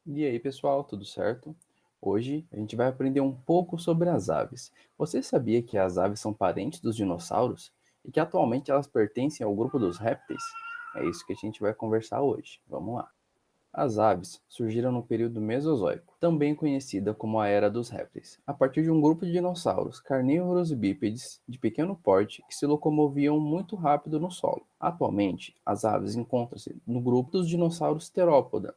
E aí, pessoal, tudo certo? Hoje a gente vai aprender um pouco sobre as aves. Você sabia que as aves são parentes dos dinossauros e que atualmente elas pertencem ao grupo dos répteis? É isso que a gente vai conversar hoje. Vamos lá. As aves surgiram no período Mesozoico, também conhecida como a Era dos Répteis, a partir de um grupo de dinossauros carnívoros e bípedes de pequeno porte que se locomoviam muito rápido no solo. Atualmente, as aves encontram-se no grupo dos dinossauros terópoda,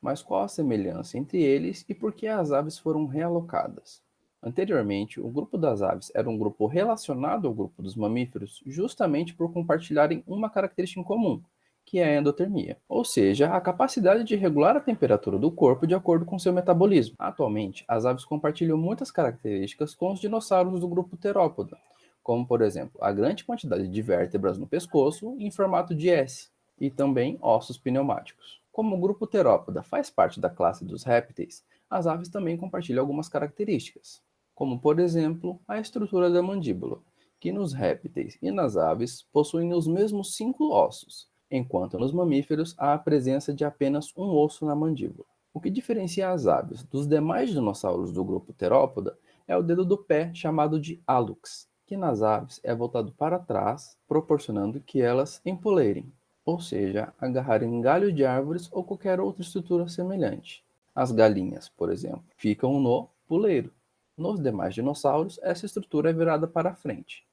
mas qual a semelhança entre eles e por que as aves foram realocadas? Anteriormente, o grupo das aves era um grupo relacionado ao grupo dos mamíferos justamente por compartilharem uma característica em comum, que é a endotermia, ou seja, a capacidade de regular a temperatura do corpo de acordo com seu metabolismo. Atualmente, as aves compartilham muitas características com os dinossauros do grupo terópoda, como por exemplo, a grande quantidade de vértebras no pescoço em formato de S, e também ossos pneumáticos. Como o grupo terópoda faz parte da classe dos répteis, as aves também compartilham algumas características, como por exemplo a estrutura da mandíbula, que nos répteis e nas aves possuem os mesmos 5 ossos, enquanto nos mamíferos há a presença de apenas um osso na mandíbula. O que diferencia as aves dos demais dinossauros do grupo terópoda é o dedo do pé chamado de hálux, que nas aves é voltado para trás, proporcionando que elas empoleirem, ou seja, agarrar em galho de árvores ou qualquer outra estrutura semelhante. As galinhas, por exemplo, ficam no puleiro. Nos demais dinossauros, essa estrutura é virada para frente.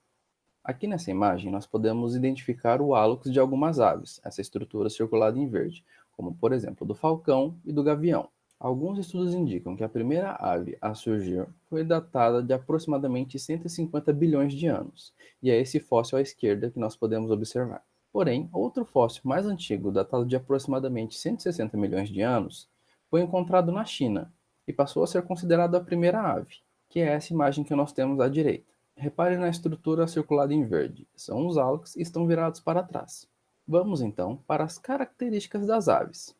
Aqui nessa imagem, nós podemos identificar o hálux de algumas aves, essa estrutura circulada em verde, como por exemplo do falcão e do gavião. Alguns estudos indicam que a primeira ave a surgir foi datada de aproximadamente 150 bilhões de anos, e é esse fóssil à esquerda que nós podemos observar. Porém, outro fóssil mais antigo, datado de aproximadamente 160 milhões de anos, foi encontrado na China e passou a ser considerado a primeira ave, que é essa imagem que nós temos à direita. Repare na estrutura circulada em verde. São os hálux e estão virados para trás. Vamos então para as características das aves.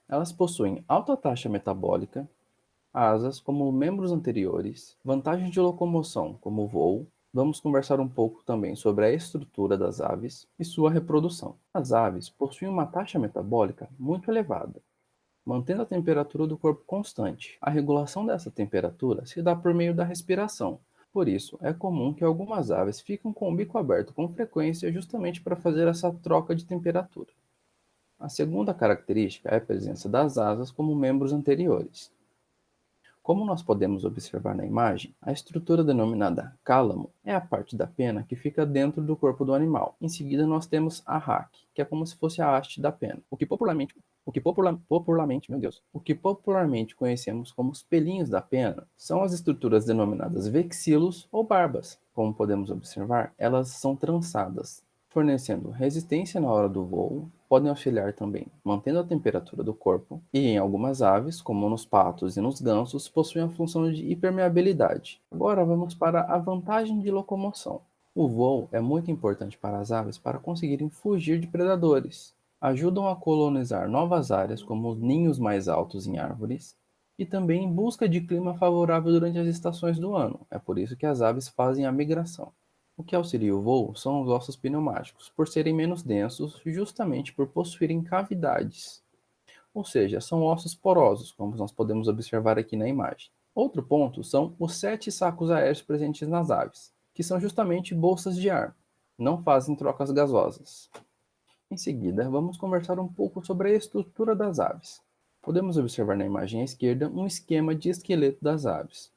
Elas possuem alta taxa metabólica, asas como membros anteriores, vantagens de locomoção como o voo. Vamos conversar um pouco também sobre a estrutura das aves e sua reprodução. As aves possuem uma taxa metabólica muito elevada, mantendo a temperatura do corpo constante. A regulação dessa temperatura se dá por meio da respiração. Por isso, é comum que algumas aves fiquem com o bico aberto com frequência justamente para fazer essa troca de temperatura. A segunda característica é a presença das asas como membros anteriores. Como nós podemos observar na imagem, a estrutura denominada cálamo é a parte da pena que fica dentro do corpo do animal. Em seguida, nós temos a raque, que é como se fosse a haste da pena, o que popularmente conhecemos como os pelinhos da pena são as estruturas denominadas vexilos ou barbas. Como podemos observar, elas são trançadas, fornecendo resistência na hora do voo, podem auxiliar também mantendo a temperatura do corpo e, em algumas aves, como nos patos e nos gansos, possuem a função de impermeabilidade. Agora vamos para a vantagem de locomoção. O voo é muito importante para as aves para conseguirem fugir de predadores. Ajudam a colonizar novas áreas, como os ninhos mais altos em árvores, e também em busca de clima favorável durante as estações do ano. É por isso que as aves fazem a migração. O que auxilia o voo são os ossos pneumáticos, por serem menos densos, justamente por possuírem cavidades, ou seja, são ossos porosos, como nós podemos observar aqui na imagem. Outro ponto são os 7 sacos aéreos presentes nas aves, que são justamente bolsas de ar, não fazem trocas gasosas. Em seguida, vamos conversar um pouco sobre a estrutura das aves. Podemos observar na imagem à esquerda um esquema de esqueleto das aves.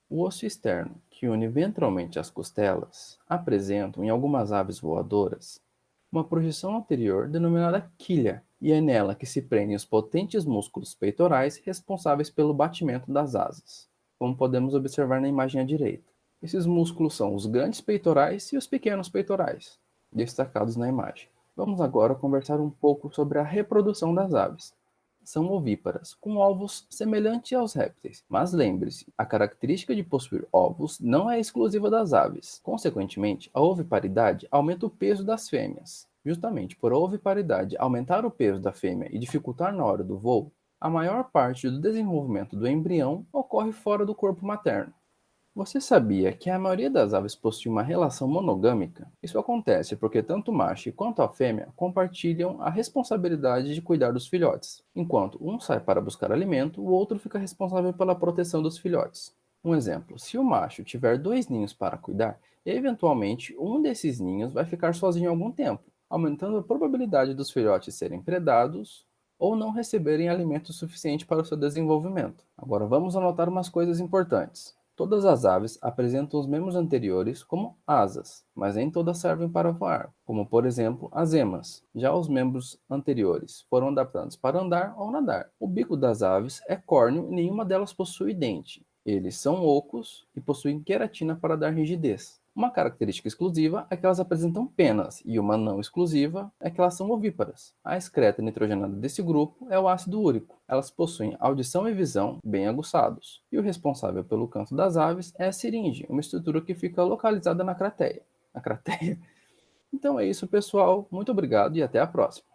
O osso externo, que une ventralmente as costelas, apresenta, em algumas aves voadoras, uma projeção anterior denominada quilha, e é nela que se prendem os potentes músculos peitorais responsáveis pelo batimento das asas, como podemos observar na imagem à direita. Esses músculos são os grandes peitorais e os pequenos peitorais, destacados na imagem. Vamos agora conversar um pouco sobre a reprodução das aves. São ovíparas, com ovos semelhantes aos répteis. Mas lembre-se, a característica de possuir ovos não é exclusiva das aves. Consequentemente, a oviparidade aumenta o peso das fêmeas. Justamente por a oviparidade aumentar o peso da fêmea e dificultar na hora do voo, a maior parte do desenvolvimento do embrião ocorre fora do corpo materno. Você sabia que a maioria das aves possui uma relação monogâmica? Isso acontece porque tanto o macho quanto a fêmea compartilham a responsabilidade de cuidar dos filhotes. Enquanto um sai para buscar alimento, o outro fica responsável pela proteção dos filhotes. Um exemplo: se o macho tiver dois ninhos para cuidar, eventualmente um desses ninhos vai ficar sozinho algum tempo, aumentando a probabilidade dos filhotes serem predados ou não receberem alimento suficiente para o seu desenvolvimento. Agora vamos anotar umas coisas importantes. Todas as aves apresentam os membros anteriores como asas, mas nem todas servem para voar, como por exemplo as emas. Já os membros anteriores foram adaptados para andar ou nadar. O bico das aves é córneo e nenhuma delas possui dente. Eles são ocos e possuem queratina para dar rigidez. Uma característica exclusiva é que elas apresentam penas, e uma não exclusiva é que elas são ovíparas. A excreta nitrogenada desse grupo é o ácido úrico. Elas possuem audição e visão bem aguçados. E o responsável pelo canto das aves é a siringe, uma estrutura que fica localizada na crateia. Na crateia. Então é isso, pessoal. Muito obrigado e até a próxima.